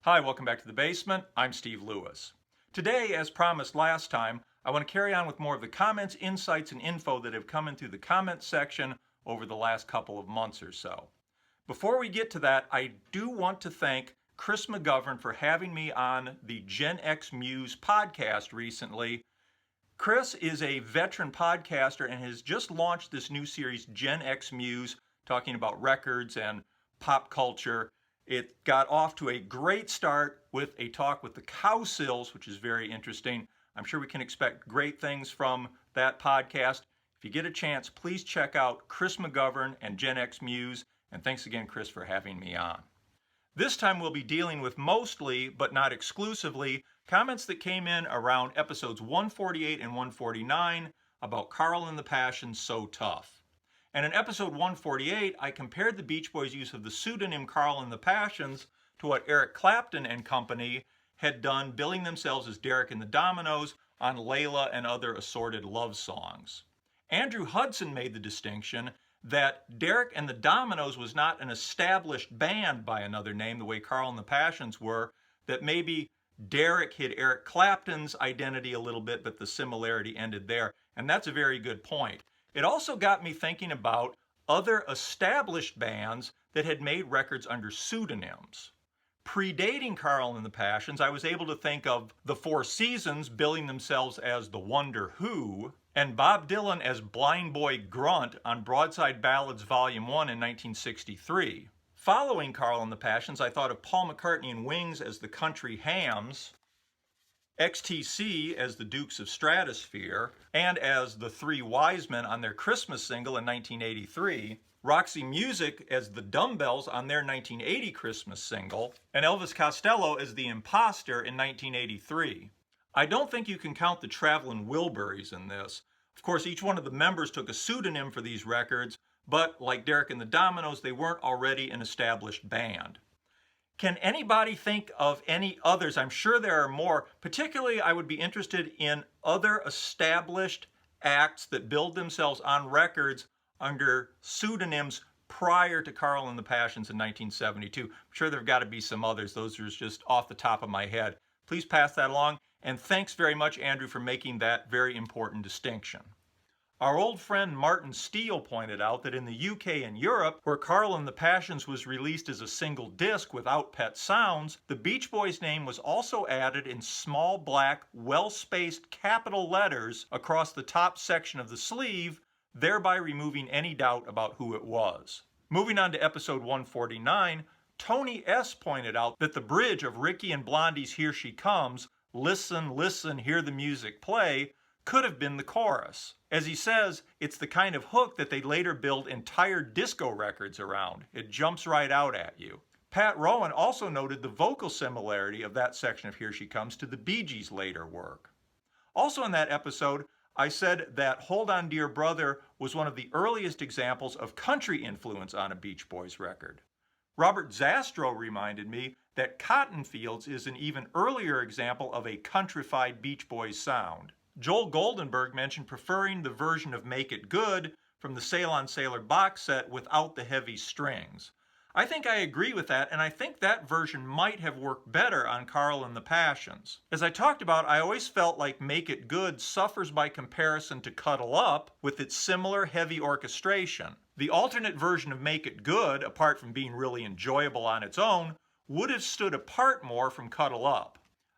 Hi, welcome back to the basement. I'm Steve Lewis. Today, as promised last time, I want to carry on with more of the comments, insights, and info that have come in through the comments section over the last couple of months or so. Before we get to that, I do want to thank Chris McGovern for having me on the Gen X Muse podcast recently. Chris is a veteran podcaster and has just launched this new series, Gen X Muse, talking about records and pop culture. It got off to a great start with a talk with the Cowsills, which is very interesting. I'm sure we can expect great things from that podcast. If you get a chance, please check out Chris McGovern and Gen X Muse. And thanks again, Chris, for having me on. This time we'll be dealing with mostly, but not exclusively, comments that came in around episodes 148 and 149 about Carl and the Passions So Tough. And in episode 148, I compared the Beach Boys' use of the pseudonym Carl and the Passions to what Eric Clapton and company had done, billing themselves as Derek and the Dominoes on Layla and other assorted love songs. Andrew Hudson made the distinction that Derek and the Dominoes was not an established band by another name the way Carl and the Passions were, that maybe Derek hid Eric Clapton's identity a little bit, but the similarity ended there. And that's a very good point. It also got me thinking about other established bands that had made records under pseudonyms. Predating Carl and the Passions, I was able to think of the Four Seasons billing themselves as the Wonder Who, and Bob Dylan as Blind Boy Grunt on Broadside Ballads Volume 1 in 1963. Following Carl and the Passions, I thought of Paul McCartney and Wings as the Country Hams, XTC as the Dukes of Stratosphere, and as the Three Wise Men on their Christmas single in 1983, Roxy Music as the Dumbbells on their 1980 Christmas single, and Elvis Costello as the Imposter in 1983. I don't think you can count the Travelin' Wilburys in this. Of course, each one of the members took a pseudonym for these records, but like Derek and the Dominoes, they weren't already an established band. Can anybody think of any others? I'm sure there are more. Particularly, I would be interested in other established acts that billed themselves on records under pseudonyms prior to Carl and the Passions in 1972. I'm sure there have got to be some others. Those are just off the top of my head. Please pass that along. And thanks very much, Andrew, for making that very important distinction. Our old friend Martin Steele pointed out that in the UK and Europe, where Carl and the Passions was released as a single disc without Pet Sounds, the Beach Boys' name was also added in small black, well-spaced capital letters across the top section of the sleeve, thereby removing any doubt about who it was. Moving on to episode 149, Tony S. pointed out that the bridge of Ricky and Blondie's Here She Comes, listen, listen, hear the music play, could have been the chorus. As he says, it's the kind of hook that they later build entire disco records around. It jumps right out at you. Pat Rowan also noted the vocal similarity of that section of Here She Comes to the Bee Gees' later work. Also in that episode, I said that Hold On Dear Brother was one of the earliest examples of country influence on a Beach Boys record. Robert Zastro reminded me that Cotton Fields is an even earlier example of a countrified Beach Boys sound. Joel Goldenberg mentioned preferring the version of Make It Good from the Sail on Sailor box set without the heavy strings. I think I agree with that, and I think that version might have worked better on Carl and the Passions. As I talked about, I always felt like Make It Good suffers by comparison to Cuddle Up with its similar heavy orchestration. The alternate version of Make It Good, apart from being really enjoyable on its own, would have stood apart more from Cuddle Up.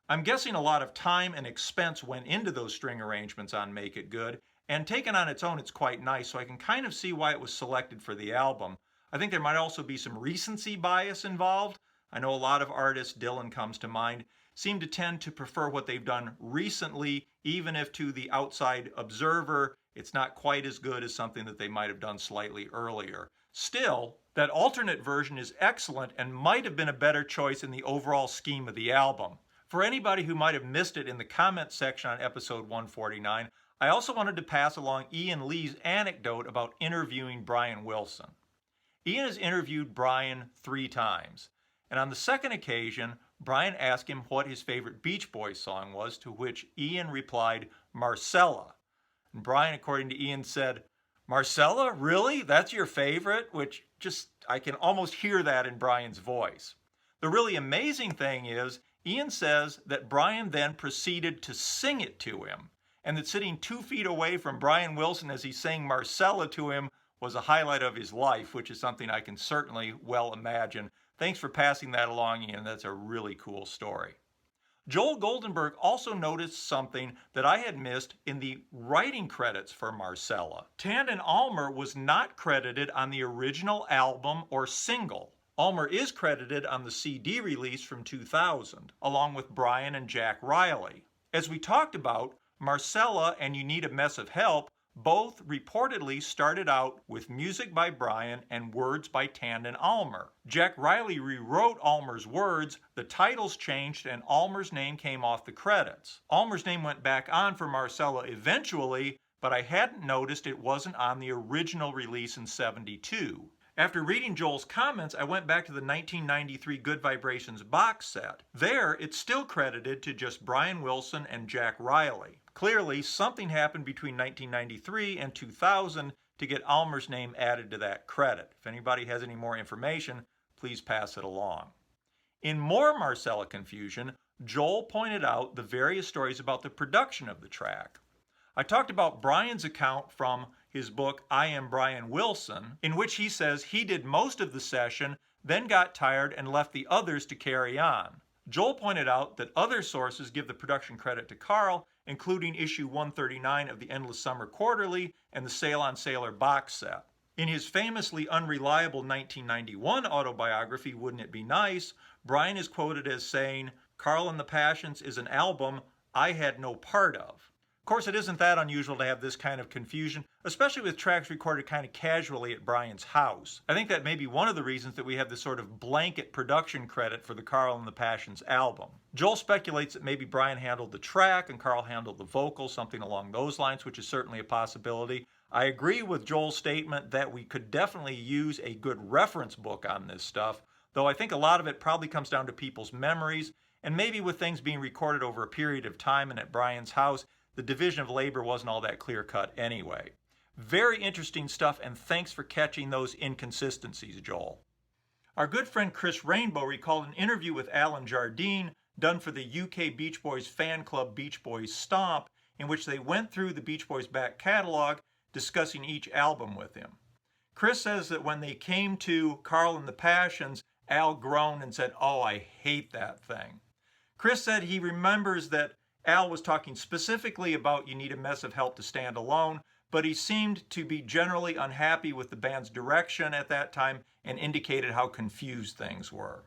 I'm guessing a lot of time and expense went into those string arrangements on Make It Good, and taken on its own it's quite nice, so I can kind of see why it was selected for the album. I think there might also be some recency bias involved. I know a lot of artists, Dylan comes to mind, seem to tend to prefer what they've done recently, even if to the outside observer it's not quite as good as something that they might have done slightly earlier. Still, that alternate version is excellent and might have been a better choice in the overall scheme of the album. For anybody who might have missed it in the comments section on episode 149, I also wanted to pass along Ian Lee's anecdote about interviewing Brian Wilson. Ian has interviewed Brian 3 times, and on the second occasion, Brian asked him what his favorite Beach Boys song was, to which Ian replied, Marcella. And Brian, according to Ian, said, Marcella, really? That's your favorite? Which just, I can almost hear that in Brian's voice. The really amazing thing is, Ian says that Brian then proceeded to sing it to him, and that sitting 2 feet away from Brian Wilson as he sang Marcella to him was a highlight of his life, which is something I can certainly well imagine. Thanks for passing that along, Ian. That's a really cool story. Joel Goldenberg also noticed something that I had missed in the writing credits for Marcella. Tandon Almer was not credited on the original album or single. Almer is credited on the CD release from 2000, along with Brian and Jack Riley. As we talked about, Marcella and You Need a Mess of Help both reportedly started out with music by Brian and words by Tandon Almer. Jack Riley rewrote Almer's words, the titles changed, and Almer's name came off the credits. Almer's name went back on for Marcella eventually, but I hadn't noticed it wasn't on the original release in '72. After reading Joel's comments, I went back to the 1993 Good Vibrations box set. There, it's still credited to just Brian Wilson and Jack Riley. Clearly, something happened between 1993 and 2000 to get Almer's name added to that credit. If anybody has any more information, please pass it along. In more Marcella confusion, Joel pointed out the various stories about the production of the track. I talked about Brian's account from his book, I Am Brian Wilson, in which he says he did most of the session, then got tired and left the others to carry on. Joel pointed out that other sources give the production credit to Carl, including issue 139 of the Endless Summer Quarterly and the Sail on Sailor box set. In his famously unreliable 1991 autobiography, Wouldn't It Be Nice, Brian is quoted as saying, Carl and the Passions is an album I had no part of. Of course, it isn't that unusual to have this kind of confusion, especially with tracks recorded kind of casually at Brian's house. I think that may be one of the reasons that we have this sort of blanket production credit for the Carl and the Passions album. Joel speculates that maybe Brian handled the track and Carl handled the vocals, something along those lines, which is certainly a possibility. I agree with Joel's statement that we could definitely use a good reference book on this stuff, though I think a lot of it probably comes down to people's memories, and maybe with things being recorded over a period of time and at Brian's house, the division of labor wasn't all that clear-cut anyway. Very interesting stuff, and thanks for catching those inconsistencies, Joel. Our good friend Chris Rainbow recalled an interview with Alan Jardine done for the UK Beach Boys fan club Beach Boys Stomp, in which they went through the Beach Boys back catalog, discussing each album with him. Chris says that when they came to Carl and the Passions, Al groaned and said, "Oh, I hate that thing." Chris said he remembers that Al was talking specifically about You Need a Mess of Help to Stand Alone, but he seemed to be generally unhappy with the band's direction at that time and indicated how confused things were.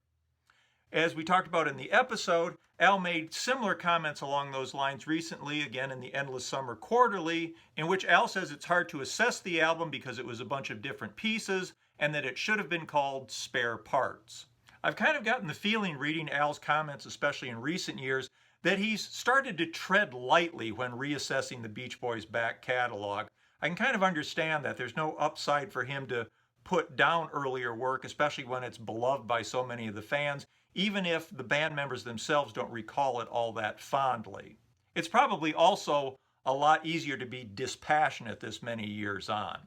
As we talked about in the episode, Al made similar comments along those lines recently, again in the Endless Summer Quarterly, in which Al says it's hard to assess the album because it was a bunch of different pieces and that it should have been called Spare Parts. I've kind of gotten the feeling reading Al's comments, especially in recent years, that he's started to tread lightly when reassessing the Beach Boys back catalog. I can kind of understand that. There's no upside for him to put down earlier work, especially when it's beloved by so many of the fans, even if the band members themselves don't recall it all that fondly. It's probably also a lot easier to be dispassionate this many years on.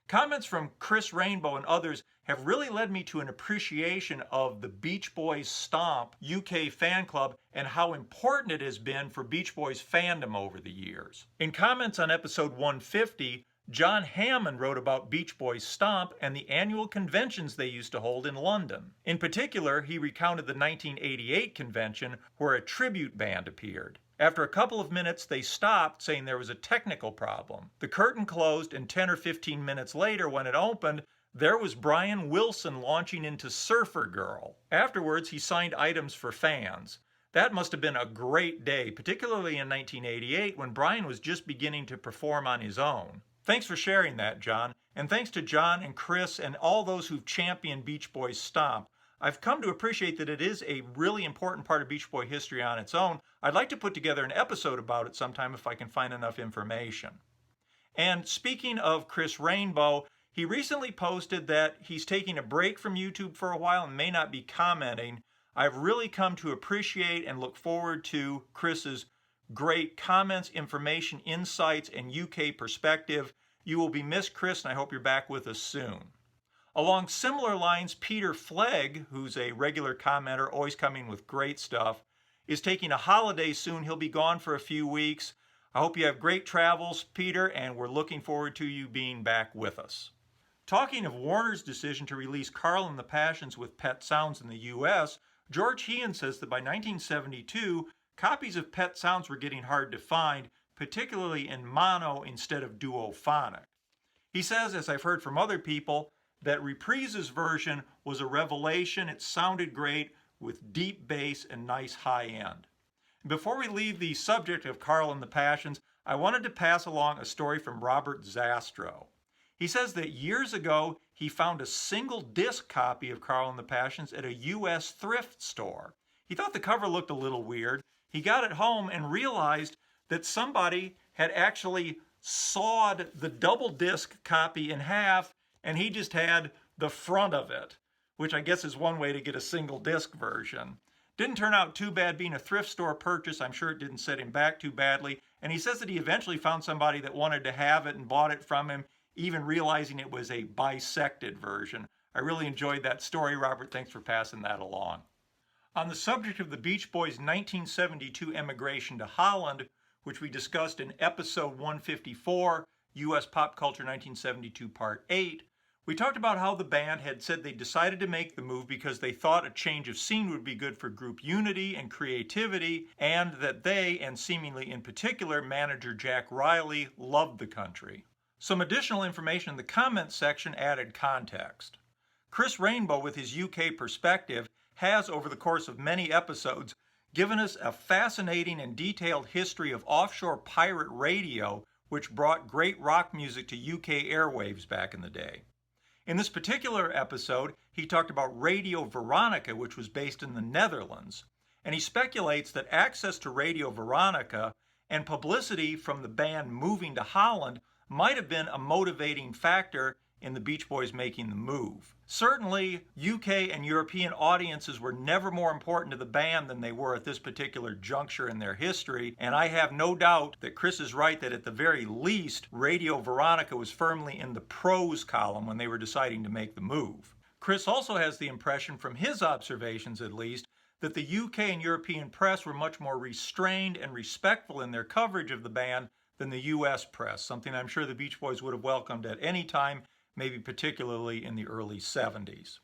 Comments from Chris Rainbow and others have really led me to an appreciation of the Beach Boys Stomp UK fan club and how important it has been for Beach Boys fandom over the years. In comments on episode 150, John Hammond wrote about Beach Boys Stomp and the annual conventions they used to hold in London. In particular, he recounted the 1988 convention where a tribute band appeared. After a couple of minutes, they stopped, saying there was a technical problem. The curtain closed, and 10 or 15 minutes later, when it opened, there was Brian Wilson launching into Surfer Girl. Afterwards, he signed items for fans. That must have been a great day, particularly in 1988 when Brian was just beginning to perform on his own. Thanks for sharing that, John, and thanks to John and Chris and all those who've championed Beach Boys Stomp. I've come to appreciate that it is a really important part of Beach Boy history on its own. I'd like to put together an episode about it sometime if I can find enough information. And speaking of Chris Rainbow, he recently posted that he's taking a break from YouTube for a while and may not be commenting. I've really come to appreciate and look forward to Chris's great comments, information, insights, and UK perspective. You will be missed, Chris, and I hope you're back with us soon. Along similar lines, Peter Flegg, who's a regular commenter, always coming with great stuff, is taking a holiday soon. He'll be gone for a few weeks. I hope you have great travels, Peter, and we're looking forward to you being back with us. Talking of Warner's decision to release Carl and the Passions with Pet Sounds in the U.S., George Heehan says that by 1972, copies of Pet Sounds were getting hard to find, particularly in mono instead of duophonic. He says, as I've heard from other people, that Reprise's version was a revelation. It sounded great with deep bass and nice high end. Before we leave the subject of Carl and the Passions, I wanted to pass along a story from Robert Zastro. He says that years ago he found a single disc copy of Carl and the Passions at a U.S. thrift store. He thought the cover looked a little weird. He got it home and realized that somebody had actually sawed the double disc copy in half, and he just had the front of it, which I guess is one way to get a single disc version. Didn't turn out too bad being a thrift store purchase. I'm sure it didn't set him back too badly. And he says that he eventually found somebody that wanted to have it and bought it from him, even realizing it was a bisected version. I really enjoyed that story, Robert. Thanks for passing that along. On the subject of the Beach Boys' 1972 emigration to Holland, which we discussed in episode 154, U.S. Pop Culture 1972 Part 8, we talked about how the band had said they decided to make the move because they thought a change of scene would be good for group unity and creativity, and that they, and seemingly in particular manager Jack Riley, loved the country. Some additional information in the comments section added context. Chris Rainbow, with his UK perspective, has, over the course of many episodes, given us a fascinating and detailed history of offshore pirate radio, which brought great rock music to UK airwaves back in the day. In this particular episode, he talked about Radio Veronica, which was based in the Netherlands, and he speculates that access to Radio Veronica and publicity from the band moving to Holland might have been a motivating factor in the Beach Boys making the move. Certainly, UK and European audiences were never more important to the band than they were at this particular juncture in their history, and I have no doubt that Chris is right that at the very least, Radio Veronica was firmly in the pros column when they were deciding to make the move. Chris also has the impression, from his observations at least, that the UK and European press were much more restrained and respectful in their coverage of the band than the US press, something I'm sure the Beach Boys would have welcomed at any time, maybe particularly in the early 70s.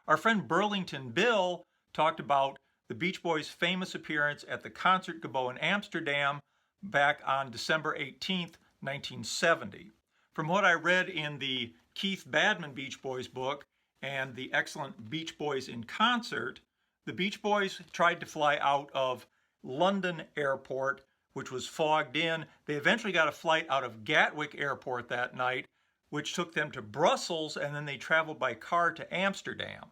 Our friend Burlington Bill talked about the Beach Boys' famous appearance at the Concertgebouw in Amsterdam back on December 18th, 1970. From what I read in the Keith Badman Beach Boys book and the excellent Beach Boys in Concert, the Beach Boys tried to fly out of London Airport, which was fogged in. They eventually got a flight out of Gatwick Airport that night, which took them to Brussels, and then they traveled by car to Amsterdam.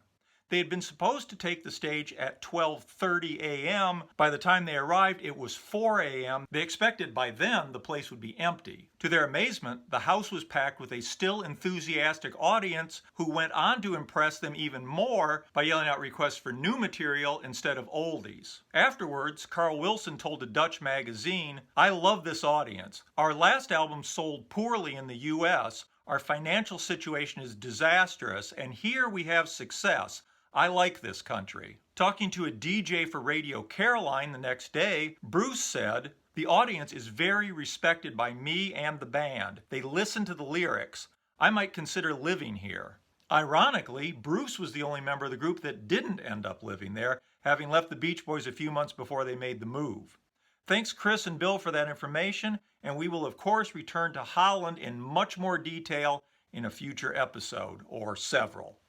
They had been supposed to take the stage at 12:30 a.m. By the time they arrived, it was 4 a.m. They expected by then the place would be empty. To their amazement, the house was packed with a still enthusiastic audience who went on to impress them even more by yelling out requests for new material instead of oldies. Afterwards, Carl Wilson told a Dutch magazine, "I love this audience. Our last album sold poorly in the U.S., our financial situation is disastrous, and here we have success. I like this country." Talking to a DJ for Radio Caroline the next day, Bruce said, "The audience is very respected by me and the band. They listen to the lyrics. I might consider living here." Ironically, Bruce was the only member of the group that didn't end up living there, having left the Beach Boys a few months before they made the move. Thanks, Chris and Bill, for that information, and we will, of course, return to Holland in much more detail in a future episode, or several.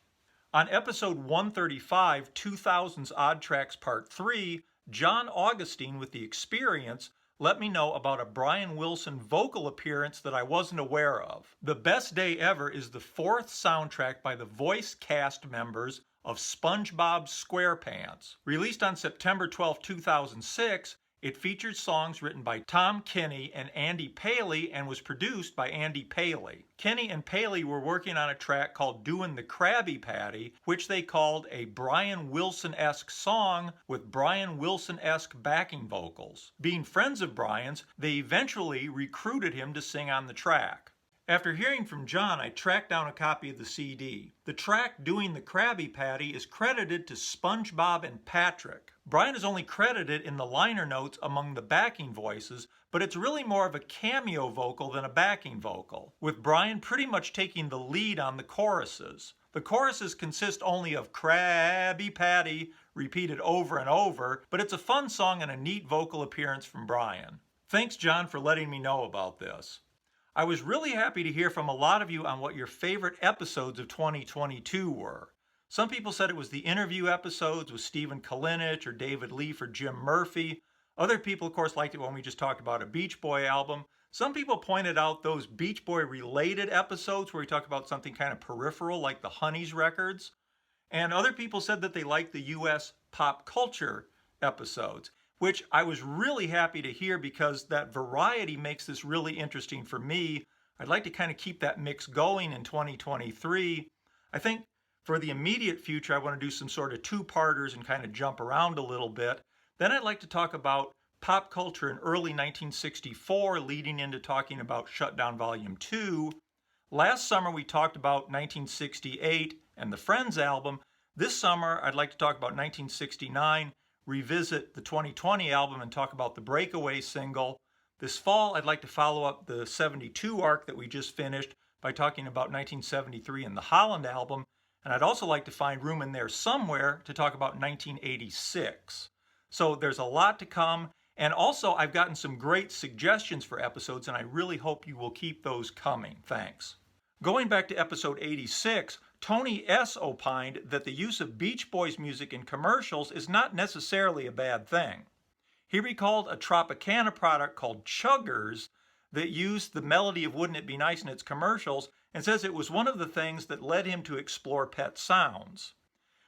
On episode 135, 2000's Odd Tracks Part 3, John Augustine with The Experience let me know about a Brian Wilson vocal appearance that I wasn't aware of. The Best Day Ever is the fourth soundtrack by the voice cast members of SpongeBob SquarePants. Released on September 12, 2006, it featured songs written by Tom Kinney and Andy Paley and was produced by Andy Paley. Kinney and Paley were working on a track called Doin' the Krabby Patty, which they called a Brian Wilson-esque song with Brian Wilson-esque backing vocals. Being friends of Brian's, they eventually recruited him to sing on the track. After hearing from John, I tracked down a copy of the CD. The track Doing the Krabby Patty is credited to SpongeBob and Patrick. Brian is only credited in the liner notes among the backing voices, but it's really more of a cameo vocal than a backing vocal, with Brian pretty much taking the lead on the choruses. The choruses consist only of Krabby Patty repeated over and over, but it's a fun song and a neat vocal appearance from Brian. Thanks, John, for letting me know about this. I was really happy to hear from a lot of you on what your favorite episodes of 2022 were. Some people said it was the interview episodes with Stephen Kalinich or David Leaf or Jim Murphy. Other people, of course, liked it when we just talked about a Beach Boy album. Some people pointed out those Beach Boy related episodes where we talk about something kind of peripheral like the Honeys records. And other people said that they liked the US pop culture episodes, which I was really happy to hear because that variety makes this really interesting for me. I'd like to kind of keep that mix going in 2023. I think for the immediate future, I want to do some sort of two-parters and kind of jump around a little bit. Then I'd like to talk about pop culture in early 1964, leading into talking about Shutdown Volume 2. Last summer, we talked about 1968 and the Friends album. This summer, I'd like to talk about 1969, revisit the 2020 album and talk about the Breakaway single. This fall, I'd like to follow up the 72 arc that we just finished by talking about 1973 and the Holland album. And I'd also like to find room in there somewhere to talk about 1986. So there's a lot to come. And also, I've gotten some great suggestions for episodes, and I really hope you will keep those coming. Thanks. Going back to episode 86, Tony S. opined that the use of Beach Boys music in commercials is not necessarily a bad thing. He recalled a Tropicana product called Chuggers that used the melody of Wouldn't It Be Nice in its commercials and says it was one of the things that led him to explore pet sounds.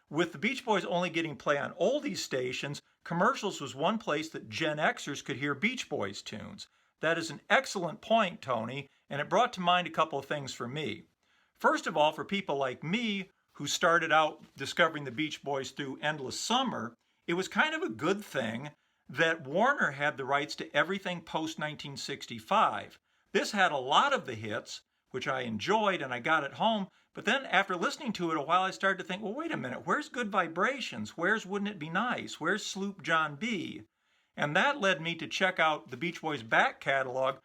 With the Beach Boys only getting play on oldies stations, commercials was one place that Gen Xers could hear Beach Boys tunes. That is an excellent point, Tony, and it brought to mind a couple of things for me. First of all, for people like me who started out discovering the Beach Boys through Endless Summer, it was kind of a good thing that Warner had the rights to everything post-1965. This had a lot of the hits, which I enjoyed and I got at home, but then after listening to it a while, I started to think, well, wait a minute, where's Good Vibrations? Where's Wouldn't It Be Nice? Where's Sloop John B? And that led me to check out the Beach Boys' back catalog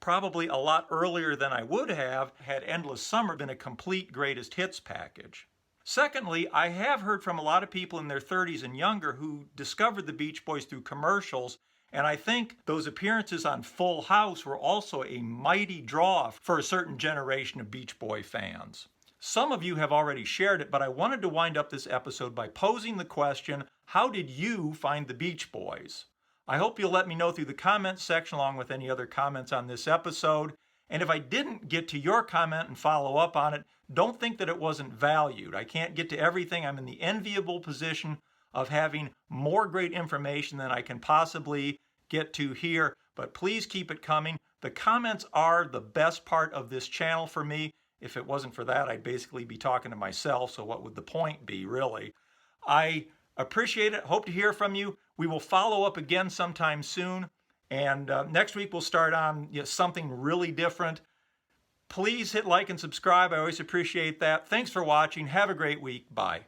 probably a lot earlier than I would have had Endless Summer been a complete greatest hits package. Secondly, I have heard from a lot of people in their 30s and younger who discovered the Beach Boys through commercials, and I think those appearances on Full House were also a mighty draw for a certain generation of Beach Boy fans. Some of you have already shared it, but I wanted to wind up this episode by posing the question, how did you find the Beach Boys? I hope you'll let me know through the comments section along with any other comments on this episode. And if I didn't get to your comment and follow up on it, don't think that it wasn't valued. I can't get to everything. I'm in the enviable position of having more great information than I can possibly get to here, but please keep it coming. The comments are the best part of this channel for me. If it wasn't for that, I'd basically be talking to myself, so what would the point be, really? I appreciate it. Hope to hear from you. We will follow up again sometime soon. And next week we'll start on something really different. Please hit like and subscribe. I always appreciate that. Thanks for watching. Have a great week. Bye.